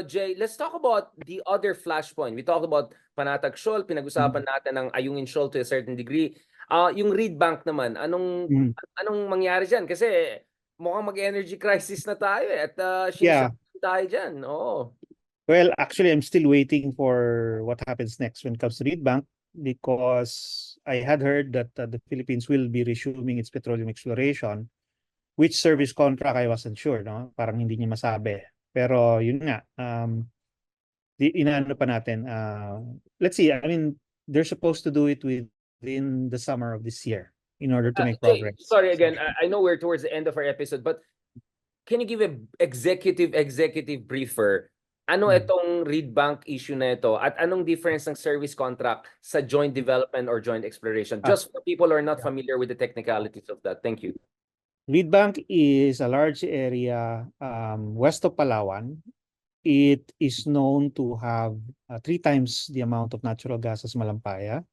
Jay, let's talk about the other flashpoint. We talked about Panatag Shoal, pinag-usapan natin ang Ayungin Shoal to a certain degree. Yung reed bank naman, anong mangyari diyan? Kasi mukhang mag-energy crisis na tayo at Yeah. tayo diyan. Oo. Well, actually, I'm still waiting for what happens next when it comes to Reed Bank because I had heard that the Philippines will be resuming its petroleum exploration. Which service contract, I wasn't sure, no? Parang hindi niya masabi. Pero yun nga, inaano pa natin. Let's see, I mean, they're supposed to do it within the summer of this year in order to make Jay, progress. sorry again. I know we're towards the end of our episode, but can you give a executive briefer? Ano itong reed bank issue na ito at anong difference ng service contract sa joint development or joint exploration? Just for people who are not familiar with the technicalities of that. Thank you. Reed Bank is a large area west of Palawan. It is known to have 3 times the amount of natural gas as Malampaya.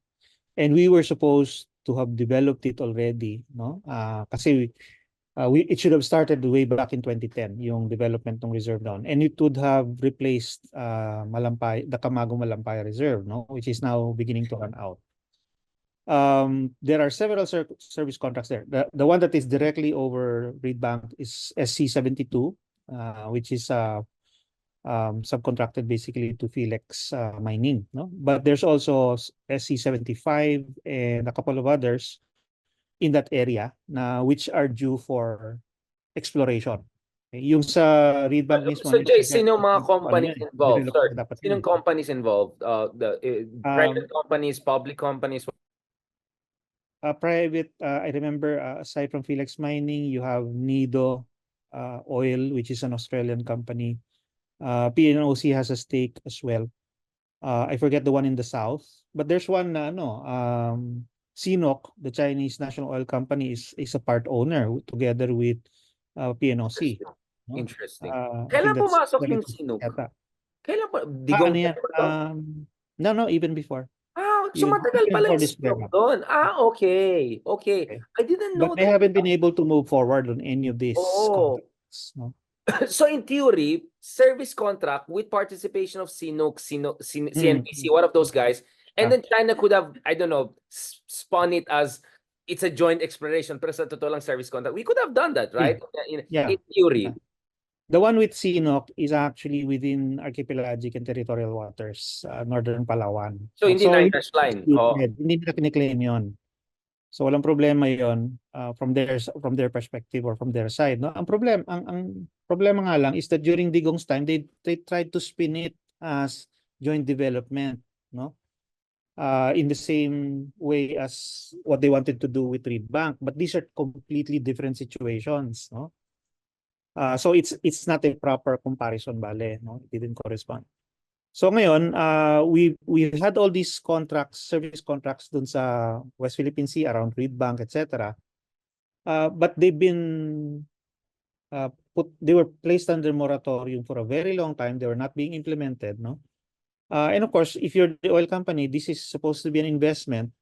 And we were supposed to have developed it already, no? Kasi it should have started way back in 2010, yung development ng reserve down. And it would have replaced Malampaya, the Camago Malampaya Reserve, no? Which is now beginning to run out. There are several service contracts there. The one that is directly over Reed Bank is SC72, which is subcontracted basically to Philex Mining, no? But there's also SC75 and a couple of others in that area na which are due for exploration. Yung sa Reed Bank mismo. So Jay, sino mga companies involved? Sorry, sinong yun. companies involved? The private companies, public companies? Private, I remember, aside from Philex Mining, you have Nido Oil, which is an Australian company. PNOC has a stake as well. I forget the one in the south, but there's one na CNOOC, the Chinese National Oil Company, is a part owner together with PNOC. No? Interesting. I Kailan think that's pumasok yung CNOOC? Kailan pa? Digong no, even before. So matagal pala yung this CNOOC doon. Okay. I didn't know But they haven't been able to move forward on any of these contracts. No? So in theory, service contract with participation of CNOOC, CNPC, one of those guys, and then China could have, I don't know, spun it as it's a joint exploration, pero sa totoo lang service contract. We could have done that, right? In theory. The one with CNOOC is actually within archipelagic and territorial waters, northern Palawan. So hindi Nightdash line. Hindi nila kiniklaim yun. So walang problema yon from their perspective or from their side, no? Ang problema nga lang is that during Digong's time they tried to spin it as joint development, no? In the same way as what they wanted to do with Reed Bank, but these are completely different situations, no? So it's not a proper comparison, bale, no? It didn't correspond. So ngayon, we've had all these contracts, service contracts dun sa West Philippine Sea around Reed Bank, etc. But they've been they were placed under moratorium for a very long time. They were not being implemented, no? And of course, if you're the oil company, this is supposed to be an investment.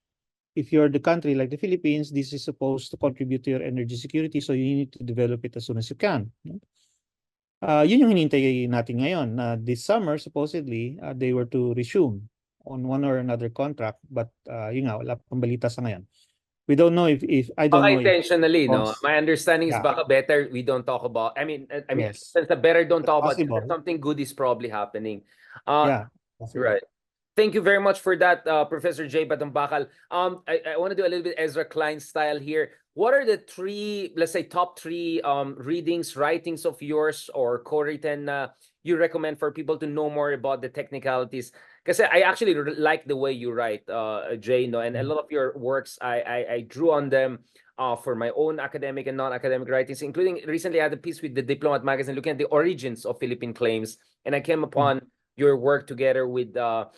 If you're the country like the Philippines, this is supposed to contribute to your energy security, so you need to develop it as soon as you can. No? Yun yung hinintay natin ngayon na this summer supposedly they were to resume on one or another contract, but yun nga, wala pang balita sa ngayon. We don't know if I don't know intentionally, no? My understanding is baka better we don't talk about. I mean yes. since the better don't talk about it, something good is probably happening. Right. Thank you very much for that, Professor J. Batumbakal. I want to do a little bit Ezra Klein style here. What are the three, let's say, top three readings, writings of yours or co-written you recommend for people to know more about the technicalities? Because I actually like the way you write, Jay, no? And a lot of your works, I drew on them for my own academic and non-academic writings, including recently I had a piece with the Diplomat magazine looking at the origins of Philippine claims. And I came upon your work together with the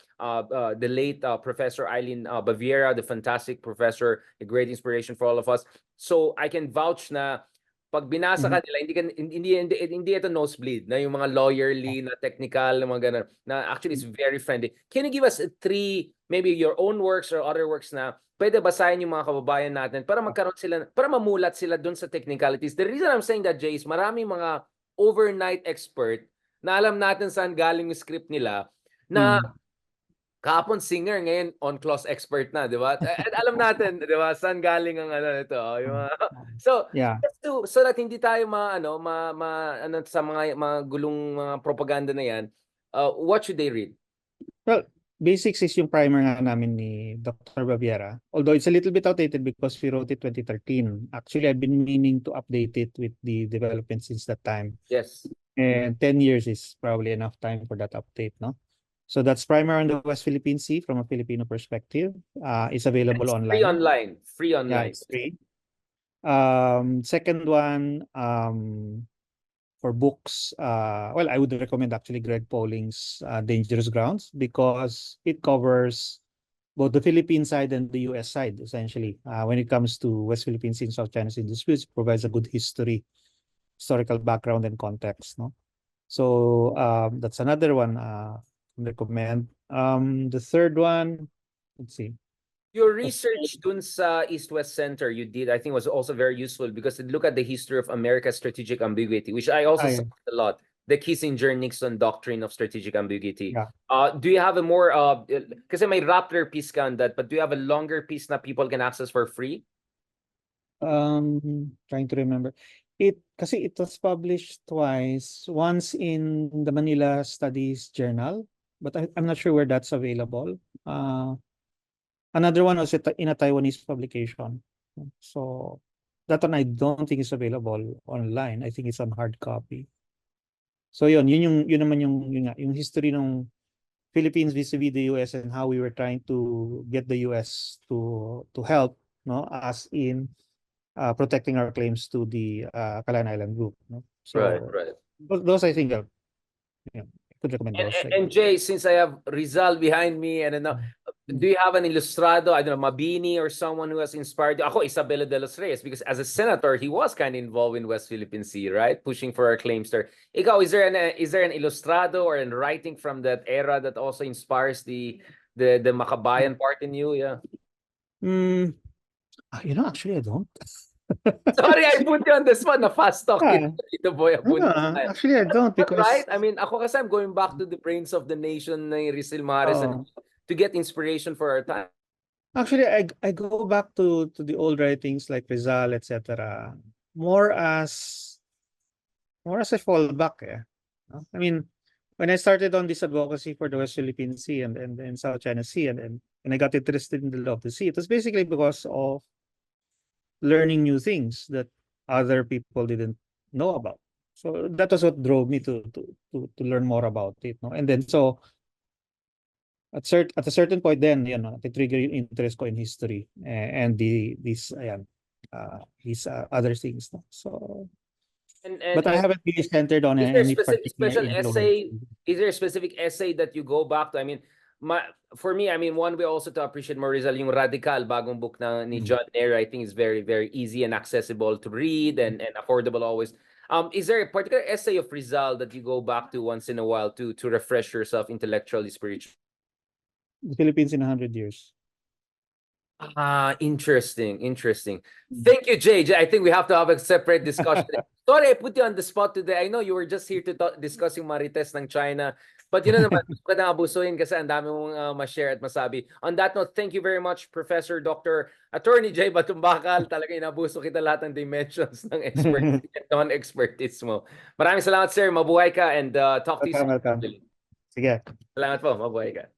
late Professor Eileen Baviera, the fantastic professor, a great inspiration for all of us. So I can vouch na pag binasa ka nila, hindi ito nosebleed, na yung mga lawyerly, na technical, mga ganun, na actually is very friendly. Can you give us three, maybe your own works or other works na pwede basahin yung mga kababayan natin para magkaroon sila, para mamulat sila dun sa technicalities? The reason I'm saying that, Jay, is maraming mga overnight expert na alam natin saan galing yung script nila, na kahapon singer, ngayon on-clause expert na, di ba? At alam natin, di ba, saan galing ang ano nito, yung mga... So, Yeah. so that hindi tayo ano, sa mga gulong mga propaganda na yan, what should they read? Well, basics is yung primer nga namin ni Dr. Baviera. Although it's a little bit outdated because we wrote it 2013. Actually, I've been meaning to update it with the development since that time. Yes. And 10 years is probably enough time for that update, no? So that's primer on the West Philippine Sea from a Filipino perspective. It's available It's online. free online. Free online. Yeah, it's free. Second one, for books, well, I would recommend actually Greg Polling's Dangerous Grounds because it covers both the Philippine side and the US side, essentially. When it comes to West Philippine Sea and South China Sea disputes, it provides a good historical background and context, no? So that's another one I recommend. The third one, let's see. Your research dun sa East-West Center you did, I think, was also very useful because it looked at the history of America's strategic ambiguity, which I also saw a lot. The Kissinger-Nixon doctrine of strategic ambiguity. Yeah. Do you have a more, kasi may Rappler piece ka on that, but do you have a longer piece na people can access for free? Trying to remember. Kasi it was published twice. Once in the Manila Studies Journal, but I'm not sure where that's available. Another one was in a Taiwanese publication. So that one I don't think is available online. I think it's on hard copy. So yun naman yung history ng Philippines vis-a-vis the US and how we were trying to get the US to help, no, as in protecting our claims to the Kalayaan Island group, no? So right. those I think are, I could recommend those. And Jay, since I have Rizal behind me, and do you have an ilustrado, I don't know, Mabini or someone who has inspired you? Ako, Isabela de los Reyes, because as a senator, he was kind of involved in West Philippine Sea, right? Pushing for our claims there. Ikaw, is there an ilustrado or an writing from that era that also inspires the Makabayan part in you? Yeah. Actually, I don't. Sorry, I put you on the spot. Na fast talk ito, boy. Actually, I don't because. But right, I mean, ako kasi I'm going back to the brains of the nation na Rizal Mares and to get inspiration for our time. Actually, I go back to the old writings like Rizal, etc. More as a fallback. I mean, when I started on this advocacy for the West Philippine Sea and South China Sea, and I got interested in the law of the sea, it was basically because of learning new things that other people didn't know about. So that was what drove me to learn more about it, no? And then so at a certain point, then the trigger yung interest ko in history and these other things, no? So. But I haven't really centered on any particular essay. Is there a specific essay that you go back to? I mean, for me, I mean, one way also to appreciate more Rizal, yung Radical, bagong book ni John Nair, I think is very, very easy and accessible to read and affordable always. Is there a particular essay of Rizal that you go back to once in a while to refresh yourself intellectually, spiritually? The Philippines in 100 years. Interesting. Thank you, Jay. I think we have to have a separate discussion. Sorry, I put you on the spot today. I know you were just here to discuss yung marites ng China. But naman, gusto ka nang abusuin kasi ang dami mong ma-share at masabi. On that note, thank you very much, Professor Dr. Attorney Jay Batumbakal. Talaga inabuso kita lahat ng dimensions ng expertise and non-expertise mo. Maraming salamat, sir. Mabuhay ka and talk to you soon. Welcome. Sige. Salamat po. Mabuhay ka.